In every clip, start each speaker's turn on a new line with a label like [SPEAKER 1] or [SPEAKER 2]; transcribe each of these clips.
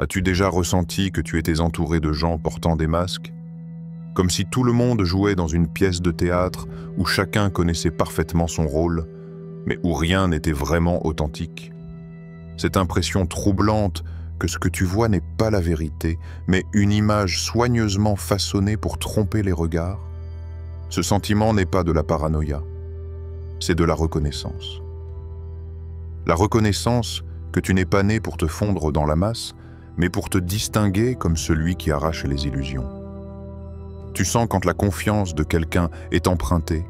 [SPEAKER 1] As-tu déjà ressenti que tu étais entouré de gens portant des masques? Comme si tout le monde jouait dans une pièce de théâtre où chacun connaissait parfaitement son rôle, mais où rien n'était vraiment authentique. Cette impression troublante que ce que tu vois n'est pas la vérité, mais une image soigneusement façonnée pour tromper les regards. Ce sentiment n'est pas de la paranoïa, c'est de la reconnaissance. La reconnaissance que tu n'es pas né pour te fondre dans la masse, mais pour te distinguer comme celui qui arrache les illusions. Tu sens quand la confiance de quelqu'un est empruntée,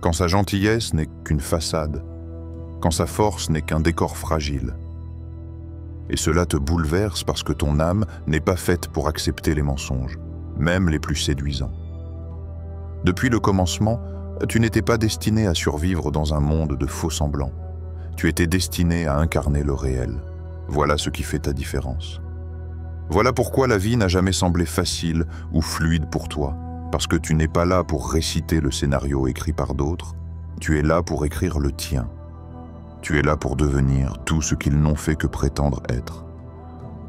[SPEAKER 1] quand sa gentillesse n'est qu'une façade, quand sa force n'est qu'un décor fragile. Et cela te bouleverse parce que ton âme n'est pas faite pour accepter les mensonges, même les plus séduisants. Depuis le commencement, tu n'étais pas destiné à survivre dans un monde de faux-semblants. Tu étais destiné à incarner le réel. Voilà ce qui fait ta différence. Voilà pourquoi la vie n'a jamais semblé facile ou fluide pour toi, parce que tu n'es pas là pour réciter le scénario écrit par d'autres, tu es là pour écrire le tien. Tu es là pour devenir tout ce qu'ils n'ont fait que prétendre être.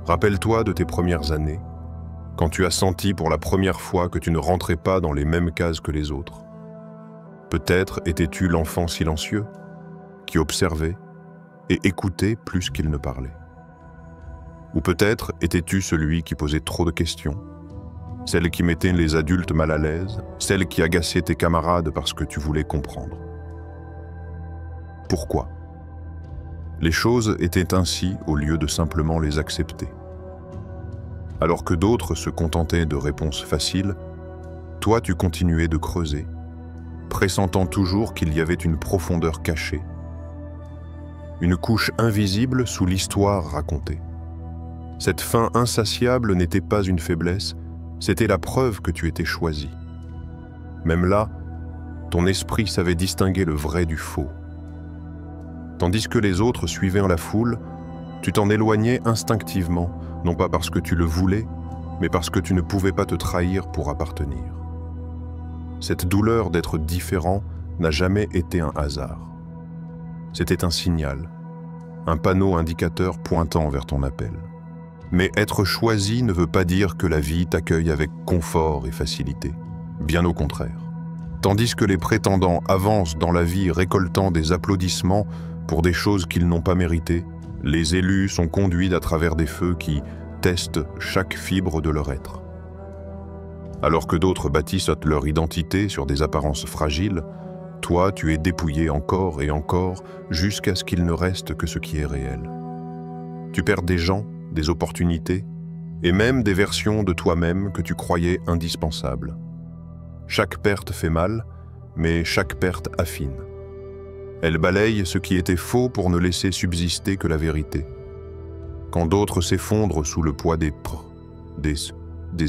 [SPEAKER 2] Rappelle-toi de tes premières années, quand tu as senti pour la première fois que tu ne rentrais pas dans les mêmes cases que les autres. Peut-être étais-tu l'enfant silencieux, qui observait et écoutait plus qu'il ne parlait. Ou peut-être étais-tu celui qui posait trop de questions, celle qui mettait les adultes mal à l'aise, celle qui agaçait tes camarades parce que tu voulais comprendre. Pourquoi? Les choses étaient ainsi au lieu de simplement les accepter. Alors que d'autres se contentaient de réponses faciles, toi tu continuais de creuser, pressentant toujours qu'il y avait une profondeur cachée, une couche invisible sous l'histoire racontée. Cette faim insatiable n'était pas une faiblesse, c'était la preuve que tu étais choisi. Même là, ton esprit savait distinguer le vrai du faux. Tandis que les autres suivaient en la foule, tu t'en éloignais instinctivement, non pas parce que tu le voulais, mais parce que tu ne pouvais pas te trahir pour appartenir. Cette douleur d'être différent n'a jamais été un hasard. C'était un signal, un panneau indicateur pointant vers ton appel. Mais être choisi ne veut pas dire que la vie t'accueille avec confort et facilité. Bien au contraire. Tandis que les prétendants avancent dans la vie récoltant des applaudissements pour des choses qu'ils n'ont pas méritées, les élus sont conduits à travers des feux qui testent chaque fibre de leur être. Alors que d'autres bâtissent leur identité sur des apparences fragiles, toi, tu es dépouillé encore et encore jusqu'à ce qu'il ne reste que ce qui est réel. Tu perds des gens, des opportunités, et même des versions de toi-même que tu croyais indispensables. Chaque perte fait mal, mais chaque perte affine. Elle balaye ce qui était faux pour ne laisser subsister que la vérité. Quand d'autres s'effondrent sous le poids des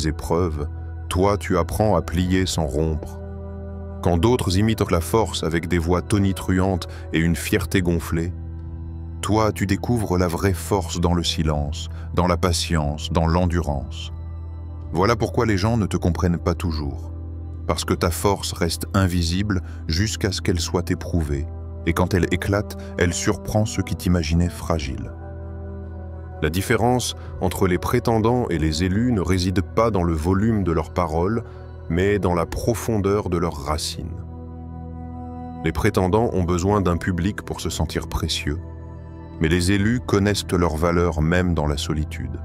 [SPEAKER 2] épreuves, toi tu apprends à plier sans rompre. Quand d'autres imitent la force avec des voix tonitruantes et une fierté gonflée, toi, tu découvres la vraie force dans le silence, dans la patience, dans l'endurance. Voilà pourquoi les gens ne te comprennent pas toujours. Parce que ta force reste invisible jusqu'à ce qu'elle soit éprouvée. Et quand elle éclate, elle surprend ceux qui t'imaginaient fragile. La différence entre les prétendants et les élus ne réside pas dans le volume de leurs paroles, mais dans la profondeur de leurs racines. Les prétendants ont besoin d'un public pour se sentir précieux. Mais les élus connaissent leur valeur même dans la solitude.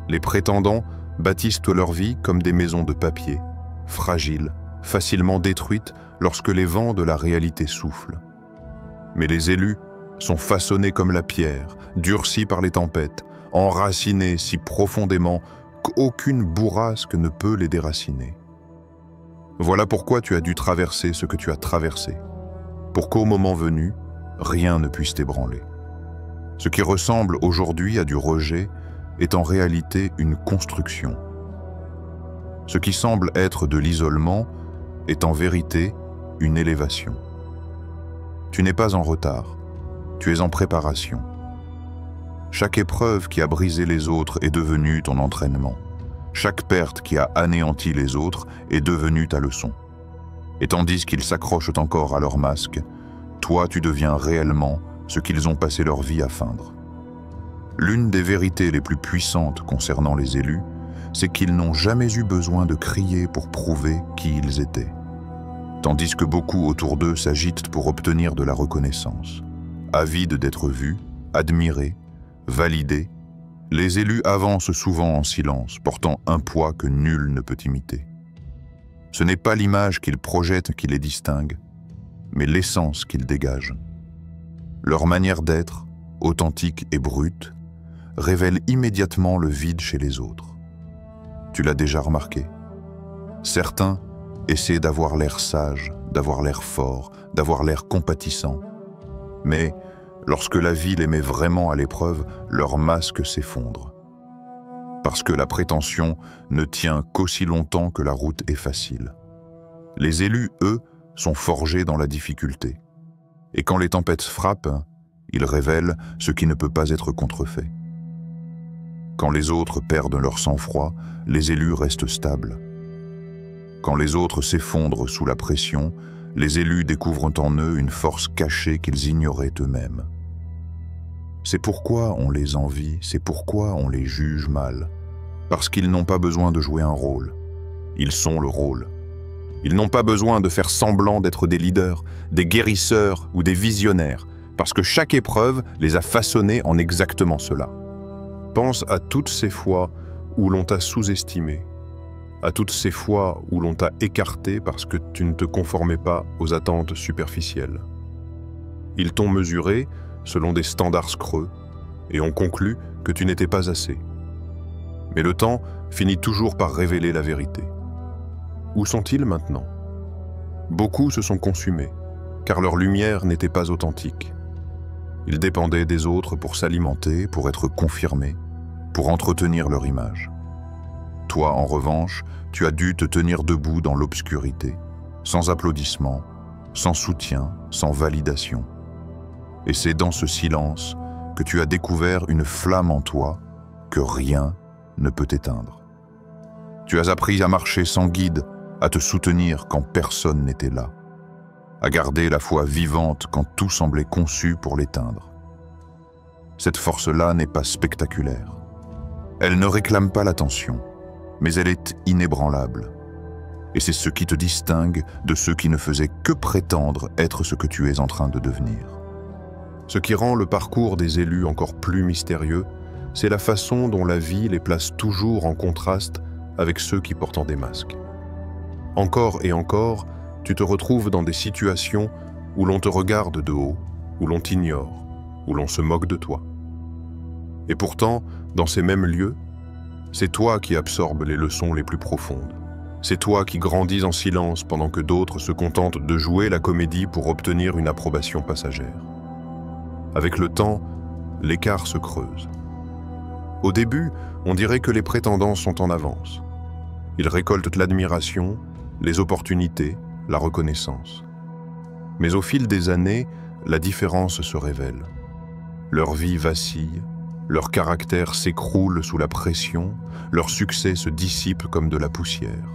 [SPEAKER 2] Les prétendants bâtissent leur vie comme des maisons de papier, fragiles, facilement détruites lorsque les vents de la réalité soufflent. Mais les élus sont façonnés comme la pierre, durcis par les tempêtes, enracinés si profondément qu'aucune bourrasque ne peut les déraciner. Voilà pourquoi tu as dû traverser ce que tu as traversé, pour qu'au moment venu, rien ne puisse t'ébranler. Ce qui ressemble aujourd'hui à du rejet est en réalité une construction. Ce qui semble être de l'isolement est en vérité une élévation. Tu n'es pas en retard, tu es en préparation. Chaque épreuve qui a brisé les autres est devenue ton entraînement. Chaque perte qui a anéanti les autres est devenue ta leçon. Et tandis qu'ils s'accrochent encore à leur masque, toi, tu deviens réellement ce qu'ils ont passé leur vie à feindre.
[SPEAKER 1] L'une des vérités les plus puissantes concernant les élus, c'est qu'ils n'ont jamais eu besoin de crier pour prouver qui ils étaient. Tandis que beaucoup autour d'eux s'agitent pour obtenir de la reconnaissance. Avides d'être vus, admirés, validés, les élus avancent souvent en silence, portant un poids que nul ne peut imiter. Ce n'est pas l'image qu'ils projettent qui les distingue, mais l'essence qu'ils dégagent. Leur manière d'être, authentique et brute, révèle immédiatement le vide chez les autres. Tu l'as déjà remarqué. Certains essaient d'avoir l'air sage, d'avoir l'air fort, d'avoir l'air compatissant. Mais lorsque la vie les met vraiment à l'épreuve, leur masque s'effondre. Parce que la prétention ne tient qu'aussi longtemps que la route est facile. Les élus, eux, sont forgés dans la difficulté. Et quand les tempêtes frappent, ils révèlent ce qui ne peut pas être contrefait. Quand les autres perdent leur sang-froid, les élus restent stables. Quand les autres s'effondrent sous la pression, les élus découvrent en eux une force cachée qu'ils ignoraient eux-mêmes. C'est pourquoi on les envie, c'est pourquoi on les juge mal. Parce qu'ils n'ont pas besoin de jouer un rôle. Ils sont le rôle. Ils n'ont pas besoin de faire semblant d'être des leaders, des guérisseurs ou des visionnaires, parce que chaque épreuve les a façonnés en exactement cela. Pense à toutes ces fois où l'on t'a sous-estimé, à toutes ces fois où l'on t'a écarté parce que tu ne te conformais pas aux attentes superficielles. Ils t'ont mesuré selon des standards creux et ont conclu que tu n'étais pas assez. Mais le temps finit toujours par révéler la vérité. Où sont-ils maintenant? Beaucoup se sont consumés, car leur lumière n'était pas authentique. Ils dépendaient des autres pour s'alimenter, pour être confirmés, pour entretenir leur image. Toi, en revanche, tu as dû te tenir debout dans l'obscurité, sans applaudissements, sans soutien, sans validation. Et c'est dans ce silence que tu as découvert une flamme en toi que rien ne peut éteindre. Tu as appris à marcher sans guide, à te soutenir quand personne n'était là, à garder la foi vivante quand tout semblait conçu pour l'éteindre. Cette force-là n'est pas spectaculaire. Elle ne réclame pas l'attention, mais elle est inébranlable. Et c'est ce qui te distingue de ceux qui ne faisaient que prétendre être ce que tu es en train de devenir. Ce qui rend le parcours des élus encore plus mystérieux, c'est la façon dont la vie les place toujours en contraste avec ceux qui portent des masques. Encore et encore, tu te retrouves dans des situations où l'on te regarde de haut, où l'on t'ignore, où l'on se moque de toi. Et pourtant, dans ces mêmes lieux, c'est toi qui absorbes les leçons les plus profondes. C'est toi qui grandis en silence pendant que d'autres se contentent de jouer la comédie pour obtenir une approbation passagère. Avec le temps, l'écart se creuse. Au début, on dirait que les prétendants sont en avance. Ils récoltent l'admiration, les opportunités, la reconnaissance. Mais au fil des années, la différence se révèle. Leur vie vacille, leur caractère s'écroule sous la pression, leur succès se dissipe comme de la poussière.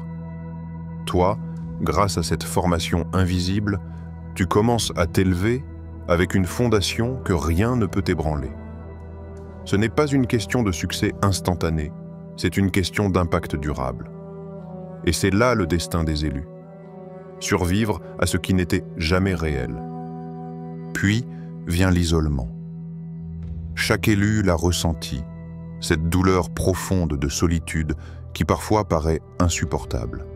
[SPEAKER 1] Toi, grâce à cette formation invisible, tu commences à t'élever avec une fondation que rien ne peut ébranler. Ce n'est pas une question de succès instantané, c'est une question d'impact durable. Et c'est là le destin des élus. Survivre à ce qui n'était jamais réel. Puis vient l'isolement. Chaque élu l'a ressenti, cette douleur profonde de solitude qui parfois paraît insupportable.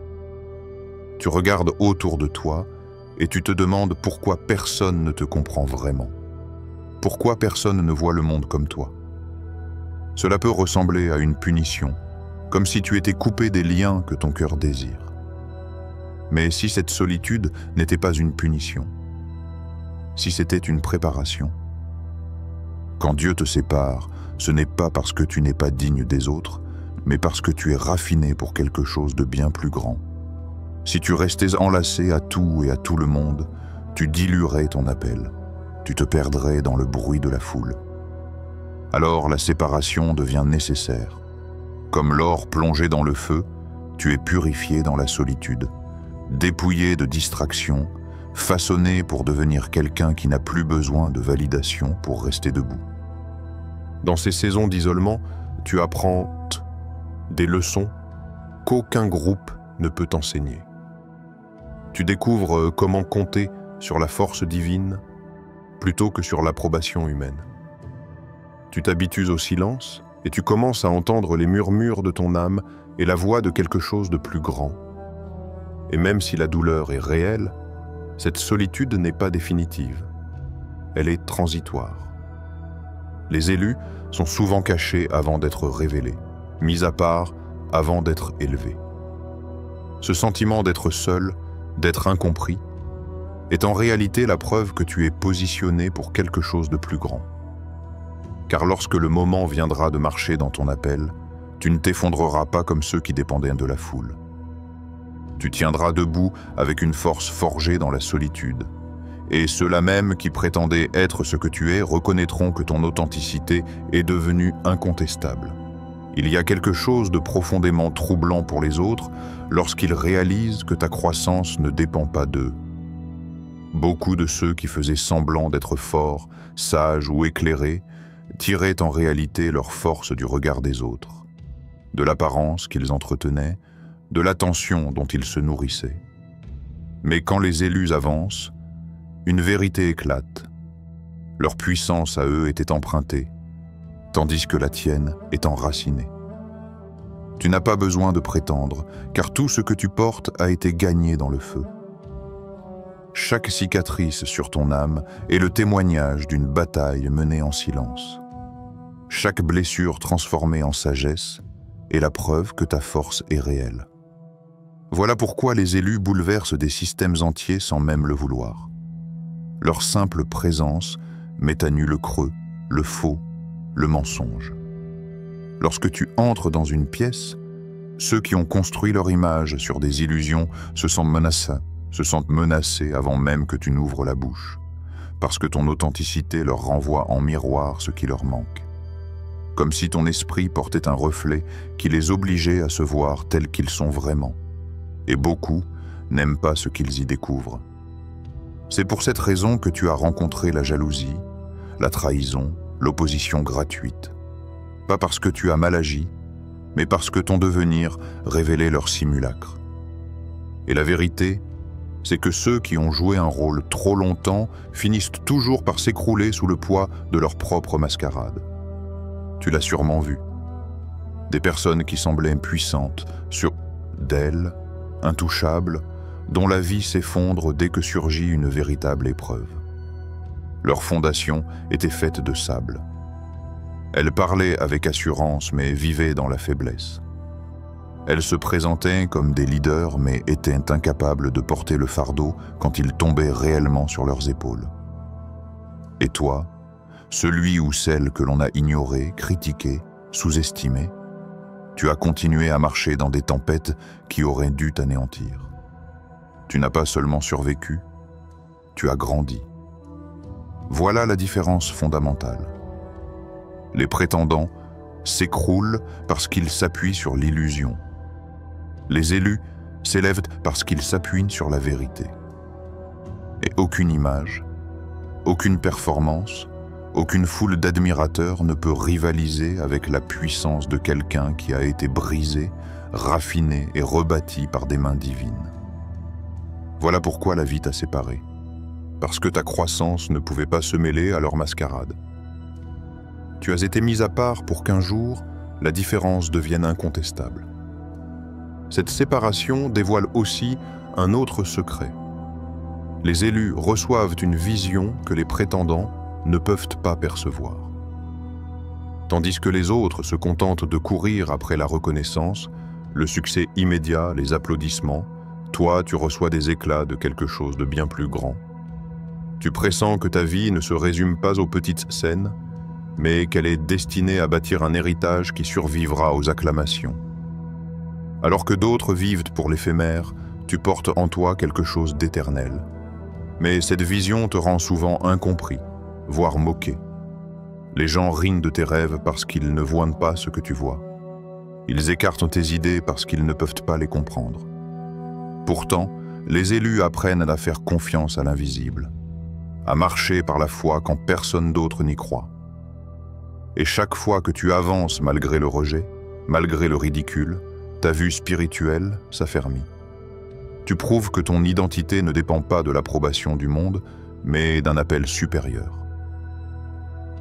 [SPEAKER 1] Tu regardes autour de toi et tu te demandes pourquoi personne ne te comprend vraiment. Pourquoi personne ne voit le monde comme toi? Cela peut ressembler à une punition, comme si tu étais coupé des liens que ton cœur désire. Mais si cette solitude n'était pas une punition, si c'était une préparation? Quand Dieu te sépare, ce n'est pas parce que tu n'es pas digne des autres, mais parce que tu es raffiné pour quelque chose de bien plus grand. Si tu restais enlacé à tout et à tout le monde, tu diluerais ton appel, tu te perdrais dans le bruit de la foule. Alors la séparation devient nécessaire. Comme l'or plongé dans le feu, tu es purifié dans la solitude, dépouillé de distractions, façonné pour devenir quelqu'un qui n'a plus besoin de validation pour rester debout. Dans ces saisons d'isolement, tu apprends des leçons qu'aucun groupe ne peut t'enseigner. Tu découvres comment compter sur la force divine plutôt que sur l'approbation humaine. Tu t'habitues au silence et tu commences à entendre les murmures de ton âme et la voix de quelque chose de plus grand. Et même si la douleur est réelle, cette solitude n'est pas définitive. Elle est transitoire. Les élus sont souvent cachés avant d'être révélés, mis à part avant d'être élevés. Ce sentiment d'être seul, d'être incompris, est en réalité la preuve que tu es positionné pour quelque chose de plus grand. Car lorsque le moment viendra de marcher dans ton appel, tu ne t'effondreras pas comme ceux qui dépendaient de la foule. Tu tiendras debout avec une force forgée dans la solitude, et ceux-là même qui prétendaient être ce que tu es reconnaîtront que ton authenticité est devenue incontestable. Il y a quelque chose de profondément troublant pour les autres lorsqu'ils réalisent que ta croissance ne dépend pas d'eux. Beaucoup de ceux qui faisaient semblant d'être forts, sages ou éclairés tiraient en réalité leur force du regard des autres, de l'apparence qu'ils entretenaient, de l'attention dont ils se nourrissaient. Mais quand les élus avancent, une vérité éclate. Leur puissance à eux était empruntée, tandis que la tienne est enracinée. Tu n'as pas besoin de prétendre, car tout ce que tu portes a été gagné dans le feu. Chaque cicatrice sur ton âme est le témoignage d'une bataille menée en silence. Chaque blessure transformée en sagesse est la preuve que ta force est réelle. Voilà pourquoi les élus bouleversent des systèmes entiers sans même le vouloir. Leur simple présence met à nu le creux, le faux, le mensonge. Lorsque tu entres dans une pièce, ceux qui ont construit leur image sur des illusions se sentent menacés avant même que tu n'ouvres la bouche, parce que ton authenticité leur renvoie en miroir ce qui leur manque. Comme si ton esprit portait un reflet qui les obligeait à se voir tels qu'ils sont vraiment. Et beaucoup n'aiment pas ce qu'ils y découvrent. C'est pour cette raison que tu as rencontré la jalousie, la trahison, l'opposition gratuite. Pas parce que tu as mal agi, mais parce que ton devenir révélait leur simulacre. Et la vérité, c'est que ceux qui ont joué un rôle trop longtemps finissent toujours par s'écrouler sous le poids de leur propre mascarade. Tu l'as sûrement vu. Des personnes qui semblaient puissantes, d'elles, intouchables, dont la vie s'effondre dès que surgit une véritable épreuve. Leur fondation était faite de sable. Elles parlaient avec assurance, mais vivaient dans la faiblesse. Elles se présentaient comme des leaders, mais étaient incapables de porter le fardeau quand il tombait réellement sur leurs épaules. Et toi, celui ou celle que l'on a ignoré, critiqué, sous-estimé, tu as continué à marcher dans des tempêtes qui auraient dû t'anéantir. Tu n'as pas seulement survécu, tu as grandi. Voilà la différence fondamentale. Les prétendants s'écroulent parce qu'ils s'appuient sur l'illusion. Les élus s'élèvent parce qu'ils s'appuient sur la vérité. Et aucune image, aucune performance, aucune foule d'admirateurs ne peut rivaliser avec la puissance de quelqu'un qui a été brisé, raffiné et rebâti par des mains divines. Voilà pourquoi la vie t'a séparé. Parce que ta croissance ne pouvait pas se mêler à leur mascarade. Tu as été mis à part pour qu'un jour, la différence devienne incontestable. Cette séparation dévoile aussi un autre secret. Les élus reçoivent une vision que les prétendants ne peuvent pas percevoir. Tandis que les autres se contentent de courir après la reconnaissance, le succès immédiat, les applaudissements, toi, tu reçois des éclats de quelque chose de bien plus grand. Tu pressens que ta vie ne se résume pas aux petites scènes, mais qu'elle est destinée à bâtir un héritage qui survivra aux acclamations. Alors que d'autres vivent pour l'éphémère, tu portes en toi quelque chose d'éternel. Mais cette vision te rend souvent incompris, voire moqué. Les gens rient de tes rêves parce qu'ils ne voient pas ce que tu vois. Ils écartent tes idées parce qu'ils ne peuvent pas les comprendre. Pourtant, les élus apprennent à faire confiance à l'invisible, à marcher par la foi quand personne d'autre n'y croit. Et chaque fois que tu avances malgré le rejet, malgré le ridicule, ta vue spirituelle s'affermit. Tu prouves que ton identité ne dépend pas de l'approbation du monde, mais d'un appel supérieur.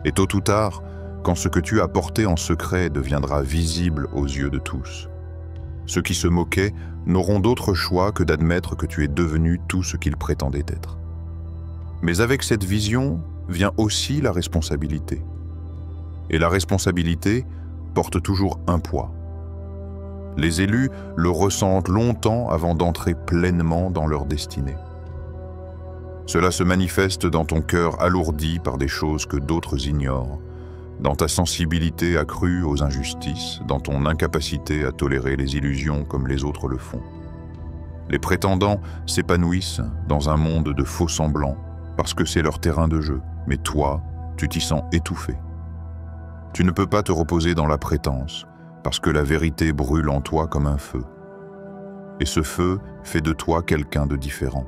[SPEAKER 1] Et tôt ou tard, quand ce que tu as porté en secret deviendra visible aux yeux de tous, ceux qui se moquaient n'auront d'autre choix que d'admettre que tu es devenu tout ce qu'ils prétendaient être. Mais avec cette vision vient aussi la responsabilité. Et la responsabilité porte toujours un poids. Les élus le ressentent longtemps avant d'entrer pleinement dans leur destinée. Cela se manifeste dans ton cœur alourdi par des choses que d'autres ignorent, dans ta sensibilité accrue aux injustices, dans ton incapacité à tolérer les illusions comme les autres le font. Les prétendants s'épanouissent dans un monde de faux semblants parce que c'est leur terrain de jeu, mais toi, tu t'y sens étouffé. Tu ne peux pas te reposer dans la prétence parce que la vérité brûle en toi comme un feu. Et ce feu fait de toi quelqu'un de différent,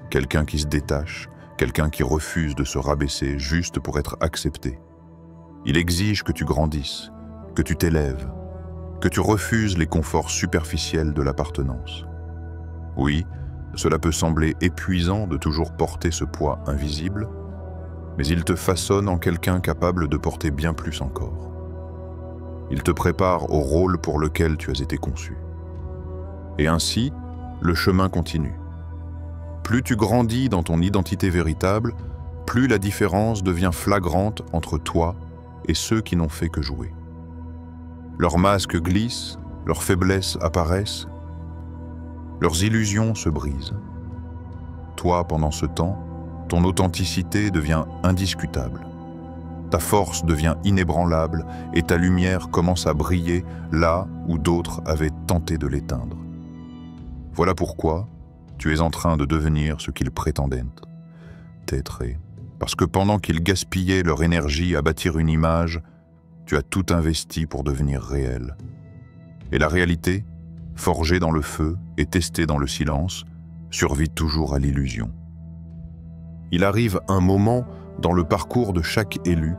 [SPEAKER 1] quelqu'un qui se détache, quelqu'un qui refuse de se rabaisser juste pour être accepté. Il exige que tu grandisses, que tu t'élèves, que tu refuses les conforts superficiels de l'appartenance. Oui, cela peut sembler épuisant de toujours porter ce poids invisible, mais il te façonne en quelqu'un capable de porter bien plus encore. Il te prépare au rôle pour lequel tu as été conçu. Et ainsi, le chemin continue. Plus tu grandis dans ton identité véritable, plus la différence devient flagrante entre toi et ceux qui n'ont fait que jouer. Leurs masques glissent, leurs faiblesses apparaissent, leurs illusions se brisent. Toi, pendant ce temps, ton authenticité devient indiscutable. Ta force devient inébranlable et ta lumière commence à briller là où d'autres avaient tenté de l'éteindre. Voilà pourquoi tu es en train de devenir ce qu'ils prétendaient être. Parce que pendant qu'ils gaspillaient leur énergie à bâtir une image, tu as tout investi pour devenir réel. Et la réalité, forgée dans le feu et testée dans le silence, survit toujours à l'illusion. Il arrive un moment dans le parcours de chaque élu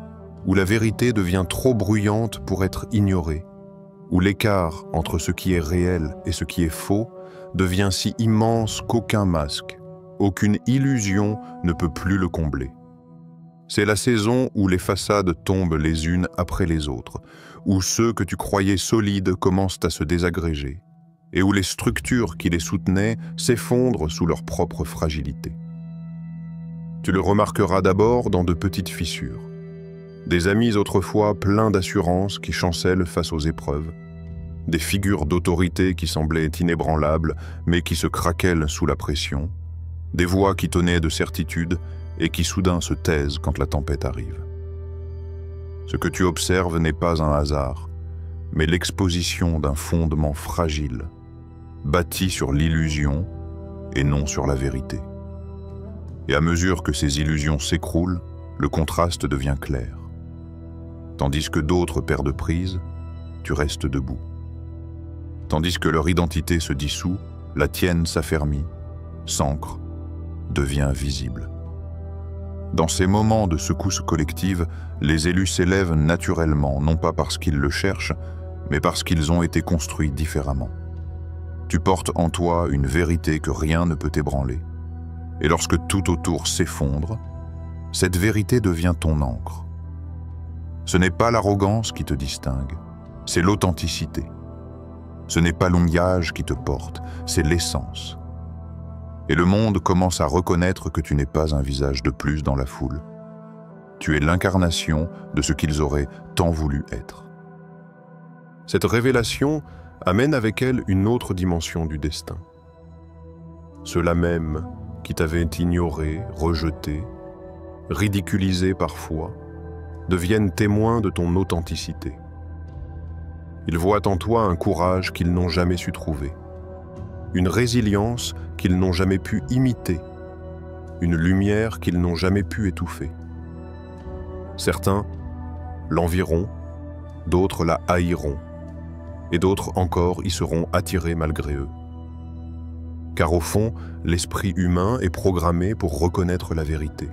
[SPEAKER 1] où la vérité devient trop bruyante pour être ignorée, où l'écart entre ce qui est réel et ce qui est faux devient si immense qu'aucun masque, aucune illusion ne peut plus le combler. C'est la saison où les façades tombent les unes après les autres, où ceux que tu croyais solides commencent à se désagréger, et où les structures qui les soutenaient s'effondrent sous leur propre fragilité. Tu le remarqueras d'abord dans de petites fissures. Des amis autrefois pleins d'assurance qui chancellent face aux épreuves, des figures d'autorité qui semblaient inébranlables mais qui se craquellent sous la pression, des voix qui tonnaient de certitude et qui soudain se taisent quand la tempête arrive. Ce que tu observes n'est pas un hasard, mais l'exposition d'un fondement fragile, bâti sur l'illusion et non sur la vérité. Et à mesure que ces illusions s'écroulent, le contraste devient clair. Tandis que d'autres perdent prise, tu restes debout. Tandis que leur identité se dissout, la tienne s'affermit, s'ancre, devient visible. Dans ces moments de secousse collective, les élus s'élèvent naturellement, non pas parce qu'ils le cherchent, mais parce qu'ils ont été construits différemment. Tu portes en toi une vérité que rien ne peut ébranler. Et lorsque tout autour s'effondre, cette vérité devient ton encre. Ce n'est pas l'arrogance qui te distingue, c'est l'authenticité. Ce n'est pas l'ongage qui te porte, c'est l'essence. Et le monde commence à reconnaître que tu n'es pas un visage de plus dans la foule. Tu es l'incarnation de ce qu'ils auraient tant voulu être. Cette révélation amène avec elle une autre dimension du destin. Ceux-là même qui t'avaient ignoré, rejeté, ridiculisé parfois, deviennent témoins de ton authenticité. Ils voient en toi un courage qu'ils n'ont jamais su trouver, une résilience qu'ils n'ont jamais pu imiter, une lumière qu'ils n'ont jamais pu étouffer. Certains l'envieront, d'autres la haïront, et d'autres encore y seront attirés malgré eux. Car au fond, l'esprit humain est programmé pour reconnaître la vérité.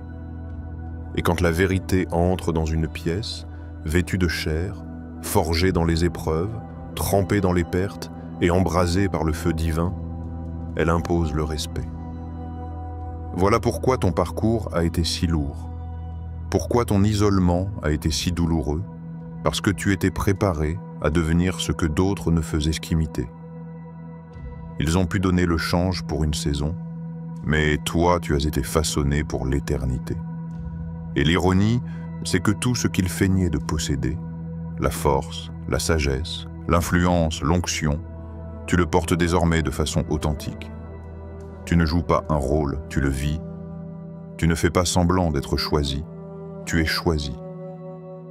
[SPEAKER 1] Et quand la vérité entre dans une pièce, vêtue de chair, forgée dans les épreuves, trempée dans les pertes et embrasée par le feu divin, elle impose le respect. Voilà pourquoi ton parcours a été si lourd. Pourquoi ton isolement a été si douloureux, parce que tu étais préparé à devenir ce que d'autres ne faisaient qu'imiter. Ils ont pu donner le change pour une saison, mais toi, tu as été façonné pour l'éternité. Et l'ironie, c'est que tout ce qu'ils feignaient de posséder, la force, la sagesse, l'influence, l'onction, tu le portes désormais de façon authentique. Tu ne joues pas un rôle, tu le vis. Tu ne fais pas semblant d'être choisi, tu es choisi.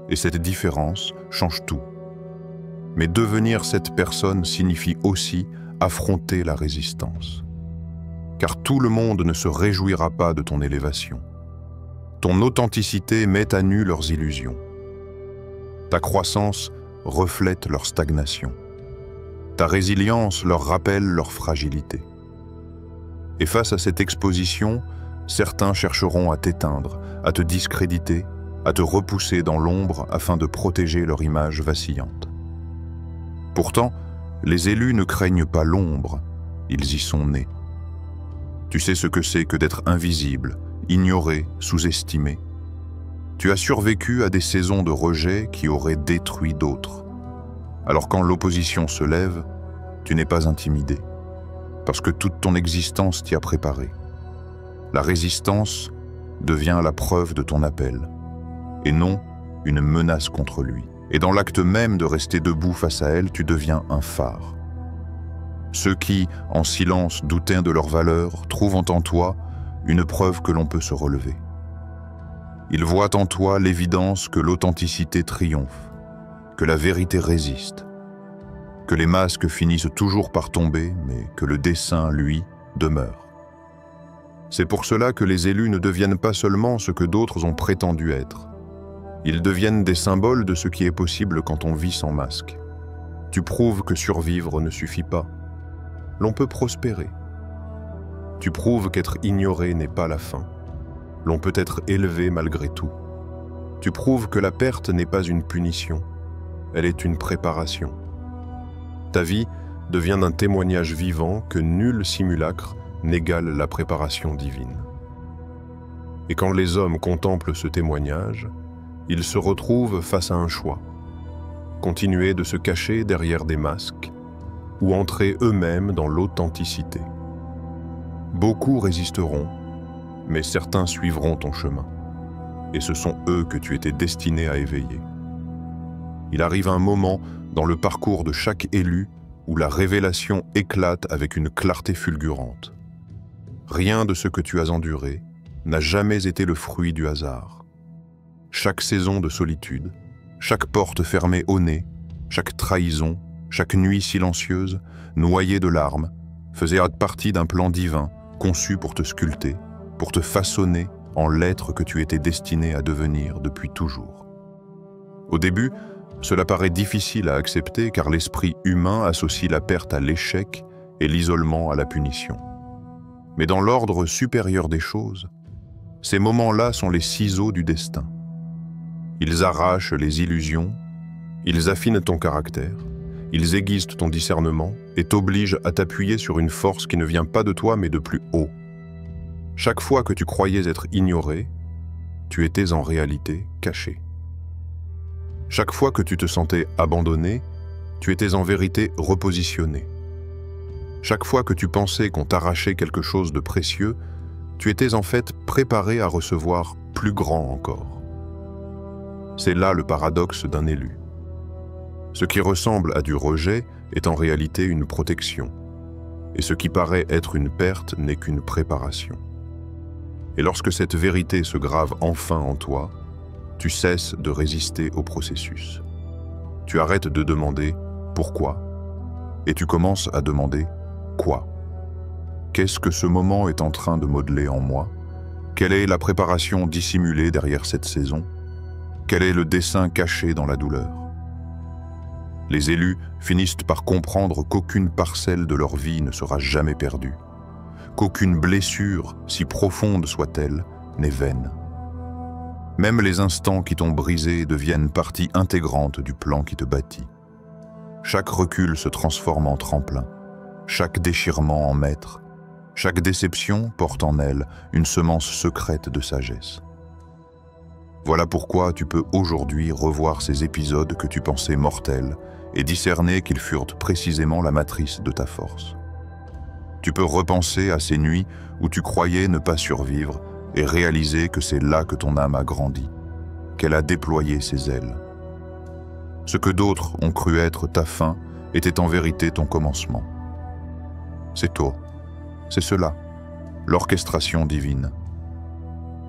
[SPEAKER 1] Et cette différence change tout. Mais devenir cette personne signifie aussi affronter la résistance. Car tout le monde ne se réjouira pas de ton élévation. Ton authenticité met à nu leurs illusions. Ta croissance reflète leur stagnation. Ta résilience leur rappelle leur fragilité. Et face à cette exposition, certains chercheront à t'éteindre, à te discréditer, à te repousser dans l'ombre afin de protéger leur image vacillante. Pourtant, les élus ne craignent pas l'ombre, ils y sont nés. Tu sais ce que c'est que d'être invisible, ignoré, sous-estimé. Tu as survécu à des saisons de rejet qui auraient détruit d'autres. Alors quand l'opposition se lève, tu n'es pas intimidé, parce que toute ton existence t'y a préparé. La résistance devient la preuve de ton appel, et non une menace contre lui. Et dans l'acte même de rester debout face à elle, tu deviens un phare. Ceux qui, en silence, doutaient de leur valeur, trouvent en toi une preuve que l'on peut se relever. Ils voient en toi l'évidence que l'authenticité triomphe, que la vérité résiste, que les masques finissent toujours par tomber, mais que le dessein, lui, demeure. C'est pour cela que les élus ne deviennent pas seulement ce que d'autres ont prétendu être. Ils deviennent des symboles de ce qui est possible quand on vit sans masque. Tu prouves que survivre ne suffit pas. L'on peut prospérer. Tu prouves qu'être ignoré n'est pas la fin. L'on peut être élevé malgré tout. Tu prouves que la perte n'est pas une punition. Elle est une préparation. Ta vie devient un témoignage vivant que nul simulacre n'égale la préparation divine. Et quand les hommes contemplent ce témoignage, ils se retrouvent face à un choix. Continuer de se cacher derrière des masques ou entrer eux-mêmes dans l'authenticité. Beaucoup résisteront, mais certains suivront ton chemin. Et ce sont eux que tu étais destiné à éveiller. Il arrive un moment dans le parcours de chaque élu où la révélation éclate avec une clarté fulgurante. Rien de ce que tu as enduré n'a jamais été le fruit du hasard. Chaque saison de solitude, chaque porte fermée au nez, chaque trahison, chaque nuit silencieuse, noyée de larmes, faisait partie d'un plan divin conçu pour te sculpter, pour te façonner en l'être que tu étais destiné à devenir depuis toujours. Au début, cela paraît difficile à accepter car l'esprit humain associe la perte à l'échec et l'isolement à la punition. Mais dans l'ordre supérieur des choses, ces moments-là sont les ciseaux du destin. Ils arrachent les illusions, ils affinent ton caractère, ils aiguisent ton discernement et t'obligent à t'appuyer sur une force qui ne vient pas de toi mais de plus haut. Chaque fois que tu croyais être ignoré, tu étais en réalité caché. Chaque fois que tu te sentais abandonné, tu étais en vérité repositionné. Chaque fois que tu pensais qu'on t'arrachait quelque chose de précieux, tu étais en fait préparé à recevoir plus grand encore. C'est là le paradoxe d'un élu. Ce qui ressemble à du rejet est en réalité une protection, et ce qui paraît être une perte n'est qu'une préparation. Et lorsque cette vérité se grave enfin en toi, tu cesses de résister au processus. Tu arrêtes de demander « pourquoi ?» et tu commences à demander « quoi ?» Qu'est-ce que ce moment est en train de modeler en moi? Quelle est la préparation dissimulée derrière cette saison? Quel est le dessein caché dans la douleur? Les élus finissent par comprendre qu'aucune parcelle de leur vie ne sera jamais perdue, qu'aucune blessure, si profonde soit-elle, n'est vaine. Même les instants qui t'ont brisé deviennent partie intégrante du plan qui te bâtit. Chaque recul se transforme en tremplin, chaque déchirement en maître, chaque déception porte en elle une semence secrète de sagesse. Voilà pourquoi tu peux aujourd'hui revoir ces épisodes que tu pensais mortels et discerner qu'ils furent précisément la matrice de ta force. Tu peux repenser à ces nuits où tu croyais ne pas survivre et réaliser que c'est là que ton âme a grandi, qu'elle a déployé ses ailes. Ce que d'autres ont cru être ta fin était en vérité ton commencement. C'est toi, c'est cela, l'orchestration divine.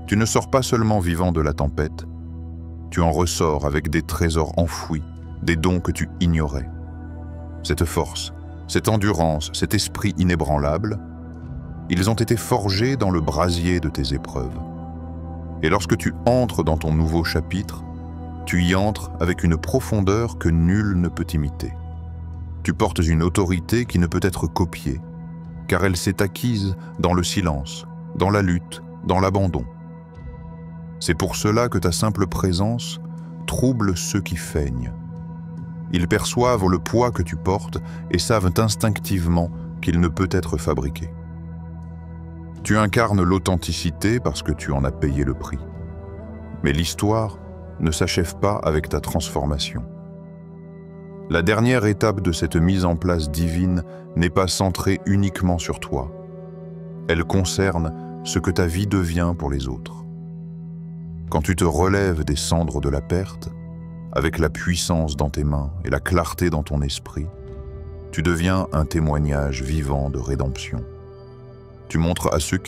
[SPEAKER 1] Tu ne sors pas seulement vivant de la tempête, tu en ressors avec des trésors enfouis, des dons que tu ignorais. Cette force, cette endurance, cet esprit inébranlable, ils ont été forgés dans le brasier de tes épreuves. Et lorsque tu entres dans ton nouveau chapitre, tu y entres avec une profondeur que nul ne peut imiter. Tu portes une autorité qui ne peut être copiée, car elle s'est acquise dans le silence, dans la lutte, dans l'abandon. C'est pour cela que ta simple présence trouble ceux qui feignent. Ils perçoivent le poids que tu portes et savent instinctivement qu'il ne peut être fabriqué. Tu incarnes l'authenticité parce que tu en as payé le prix. Mais l'histoire ne s'achève pas avec ta transformation. La dernière étape de cette mise en place divine n'est pas centrée uniquement sur toi. Elle concerne ce que ta vie devient pour les autres. Quand tu te relèves des cendres de la perte, avec la puissance dans tes mains et la clarté dans ton esprit, tu deviens un témoignage vivant de rédemption. Tu montres à ceux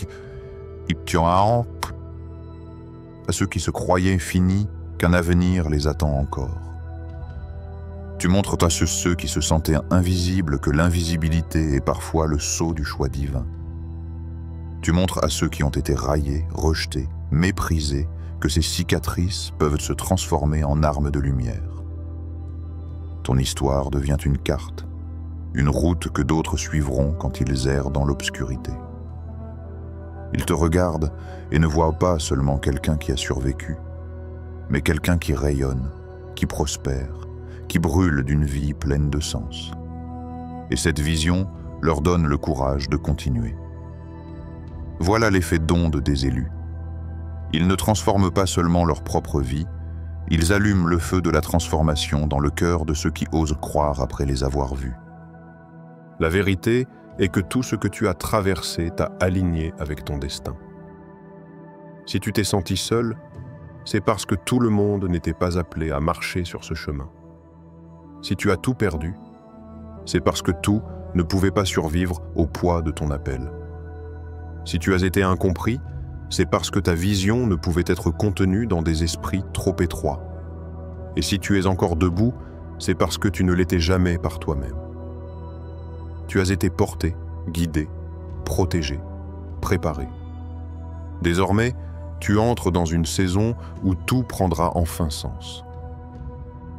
[SPEAKER 1] qui se croyaient finis qu'un avenir les attend encore. Tu montres à ceux qui se sentaient invisibles que l'invisibilité est parfois le sceau du choix divin. Tu montres à ceux qui ont été raillés, rejetés, méprisés, que ces cicatrices peuvent se transformer en armes de lumière. Ton histoire devient une carte, une route que d'autres suivront quand ils errent dans l'obscurité. Ils te regardent et ne voient pas seulement quelqu'un qui a survécu, mais quelqu'un qui rayonne, qui prospère, qui brûle d'une vie pleine de sens. Et cette vision leur donne le courage de continuer. Voilà l'effet d'onde des élus. Ils ne transforment pas seulement leur propre vie, ils allument le feu de la transformation dans le cœur de ceux qui osent croire après les avoir vus. La vérité est que tout ce que tu as traversé t'a aligné avec ton destin. Si tu t'es senti seul, c'est parce que tout le monde n'était pas appelé à marcher sur ce chemin. Si tu as tout perdu, c'est parce que tout ne pouvait pas survivre au poids de ton appel. Si tu as été incompris, c'est parce que ta vision ne pouvait être contenue dans des esprits trop étroits. Et si tu es encore debout, c'est parce que tu ne l'étais jamais par toi-même. Tu as été porté, guidé, protégé, préparé. Désormais, tu entres dans une saison où tout prendra enfin sens.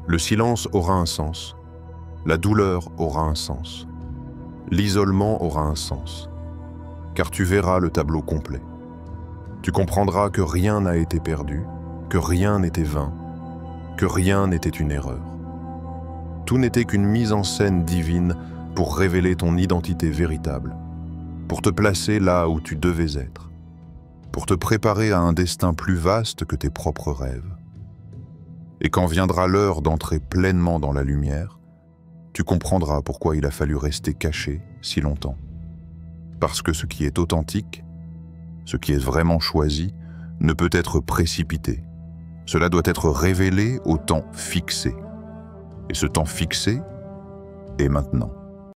[SPEAKER 1] Le silence aura un sens, la douleur aura un sens, l'isolement aura un sens, car tu verras le tableau complet. Tu comprendras que rien n'a été perdu, que rien n'était vain, que rien n'était une erreur. Tout n'était qu'une mise en scène divine pour révéler ton identité véritable, pour te placer là où tu devais être, pour te préparer à un destin plus vaste que tes propres rêves. Et quand viendra l'heure d'entrer pleinement dans la lumière, tu comprendras pourquoi il a fallu rester caché si longtemps. Parce que ce qui est authentique, ce qui est vraiment choisi, ne peut être précipité. Cela doit être révélé au temps fixé. Et ce temps fixé est maintenant.